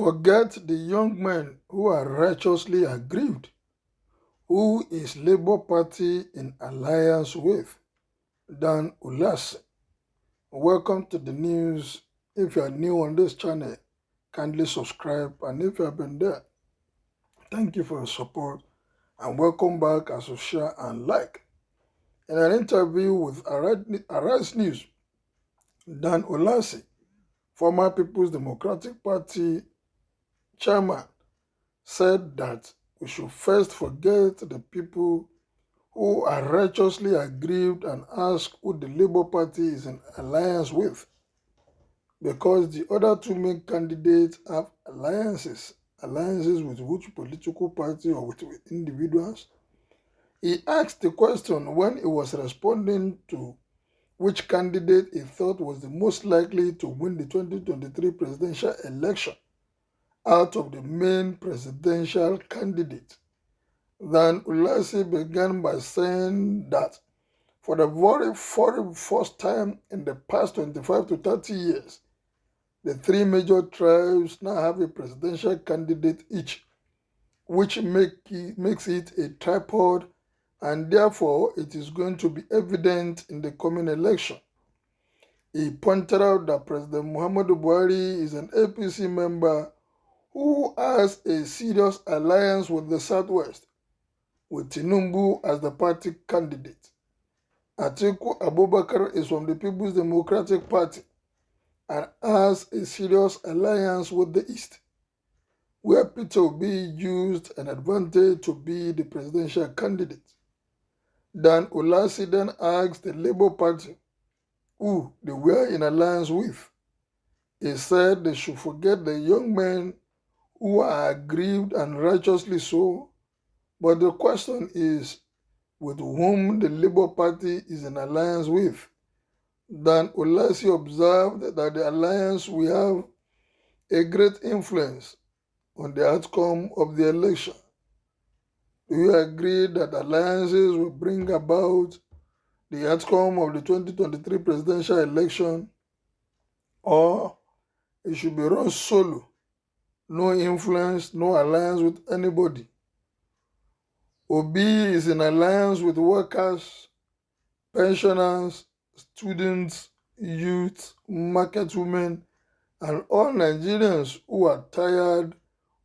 Forget the young men who are righteously aggrieved. Who is Labour Party in alliance with? Dan Ulasi. Welcome to the news. If you are new on this channel, kindly subscribe, and if you have been there, thank you for your support and welcome back as you share and like. In an interview with Arise News, Dan Ulasi, former People's Democratic Party chairman, said that we should first forget the people who are righteously aggrieved and ask who the Labour Party is in alliance with, because the other two main candidates have alliances with which political party or with individuals. He asked the question when he was responding to which candidate he thought was the most likely to win the 2023 presidential election out of the main presidential candidate. Then Ulasi began by saying that for the very first time in the past 25 to 30 years, the three major tribes now have a presidential candidate each, which makes it a tripod, and therefore it is going to be evident in the coming election. He pointed out that President Muhammadu Buhari is an APC member who has a serious alliance with the Southwest, with Tinubu as the party candidate. Atiku Abubakar is from the People's Democratic Party and has a serious alliance with the East, where Peter Obi used an advantage to be the presidential candidate. Dan Ulasi then asked the Labour Party who they were in alliance with. He said they should forget the young men who are aggrieved and righteously so, but the question is with whom the Labour Party is in alliance with. Dan Ulasi observed that the alliance will have a great influence on the outcome of the election. Do you agree that alliances will bring about the outcome of the 2023 presidential election, or it should be run solo, no influence, no alliance with anybody? Obi is in alliance with workers, pensioners, students, youth, market women, and all Nigerians who are tired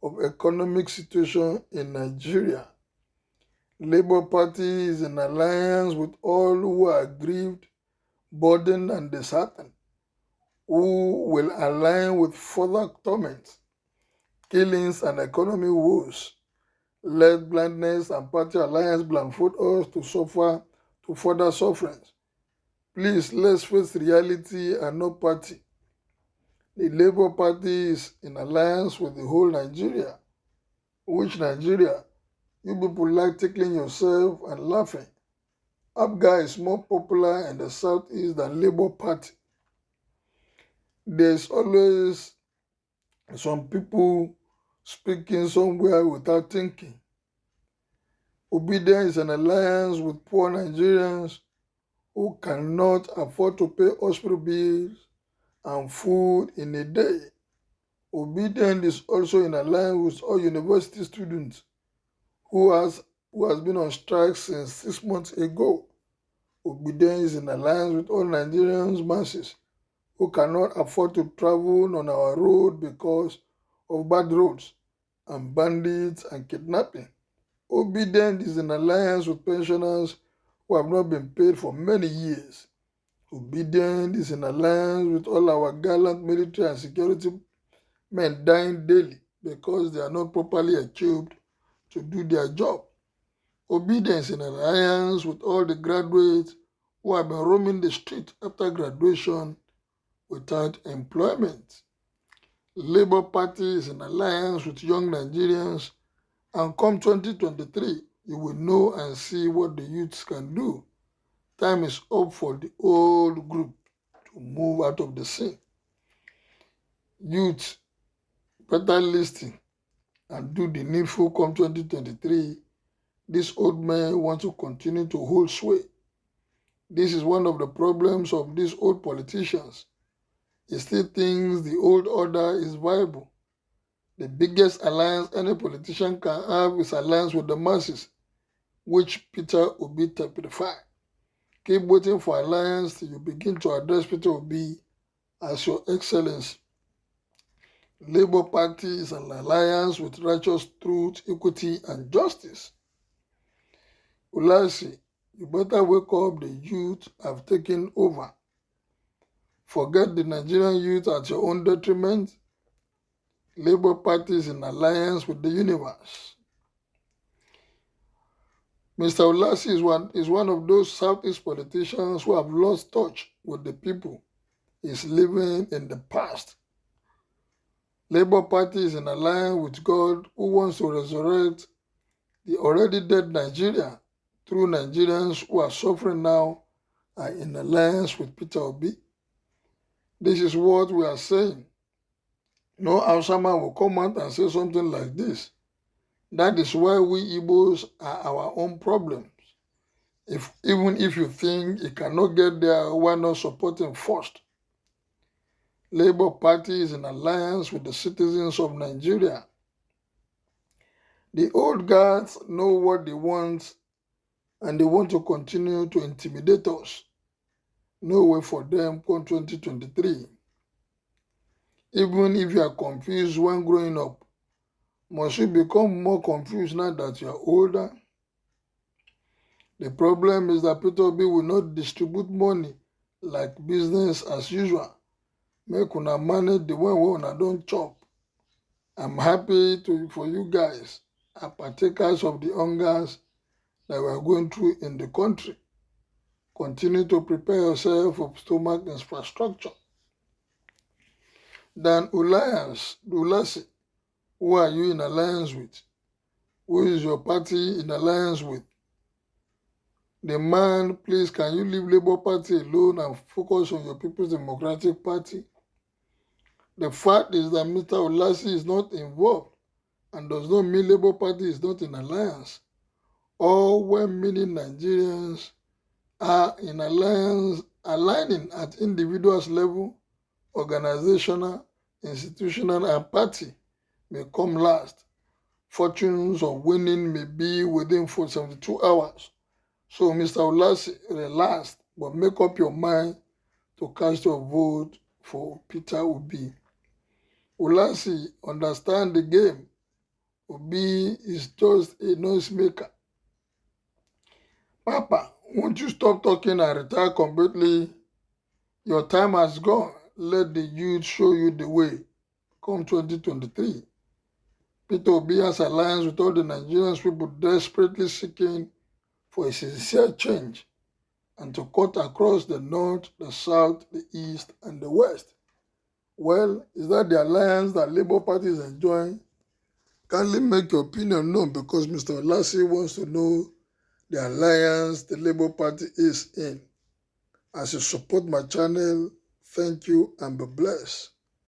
of economic situation in Nigeria. Labour Party is in alliance with all who are aggrieved, burdened, and disheartened, who will align with further torments, killings, and economic woes. Let blindness and party alliance blindfold us to further sufferings. Please, let's face reality and not party. The Labour Party is in alliance with the whole Nigeria. Which Nigeria? You people like tickling yourself and laughing. APGA is more popular in the southeast than Labour Party. There's always some people speaking somewhere without thinking. Obedience is an alliance with poor Nigerians who cannot afford to pay hospital bills and food in a day. Obedience is also in alliance with all university students who has been on strike since 6 months ago. Obedience is in alliance with all Nigerians masses who cannot afford to travel on our road because of bad roads and bandits and kidnapping. Obedience is in alliance with pensioners who have not been paid for many years. Obedience is in alliance with all our gallant military and security men dying daily because they are not properly equipped to do their job. Obedience in alliance with all the graduates who have been roaming the street after graduation without employment. Labour Party is in alliance with young Nigerians, and come 2023, you will know and see what the youths can do. Time is up for the old group to move out of the scene. Youth, better listen and do the needful come 2023. These old men want to continue to hold sway. This is one of the problems of these old politicians. He still thinks the old order is viable. The biggest alliance any politician can have is alliance with the masses, which Peter Obi typified. Keep waiting for alliance till you begin to address Peter Obi as your excellency. Labour Party is an alliance with righteous truth, equity, and justice. Ulasi, you better wake up, the youth have taken over. Forget the Nigerian youth at your own detriment. Labour Party is in alliance with the universe. Mr. Ulasi is one of those Southeast politicians who have lost touch with the people. He's living in the past. Labour Party is in alliance with God, who wants to resurrect the already dead Nigeria through Nigerians who are suffering now are in alliance with Peter Obi. This is what we are saying. No Hausa will come out and say something like this. That is why we Igbos are our own problems. Even if you think it cannot get there, why not support him first? Labour Party is in alliance with the citizens of Nigeria. The old guards know what they want and they want to continue to intimidate us. No way for them come 2023. Even if you are confused when growing up, must you become more confused now that you are older? The problem is that Peter Obi will not distribute money like business as usual. Make una manage the one wey una don chop. I'm happy for you guys, are partakers of the hungers that we are going through in the country. Continue to prepare yourself for stomach infrastructure. Then Ulasi, who are you in alliance with? Who is your party in alliance with? The man, please, can you leave Labour Party alone and focus on your People's Democratic Party? The fact is that Mr. Ulasi is not involved and does not mean Labour Party is not in alliance. All well-meaning Nigerians are in alliance, aligning at individuals level, organizational, institutional, and party may come last. Fortunes of winning may be within 72 hours. So, Mr. Ulasi, relax, but make up your mind to cast your vote for Peter Obi. Ulasi, understand the game. Obi is just a noisemaker. Papa, won't you stop talking and retire completely? Your time has gone. Let the youth show you the way. Come 2023. Peter Obi has alliance with all the Nigerian people desperately seeking for a sincere change and to cut across the north, the south, the east, and the west. Well, is that the alliance that Labour Party is enjoying? Kindly make your opinion known because Mr. Ulasi wants to know the alliance the Labour Party is in. As you support my channel, thank you and be blessed.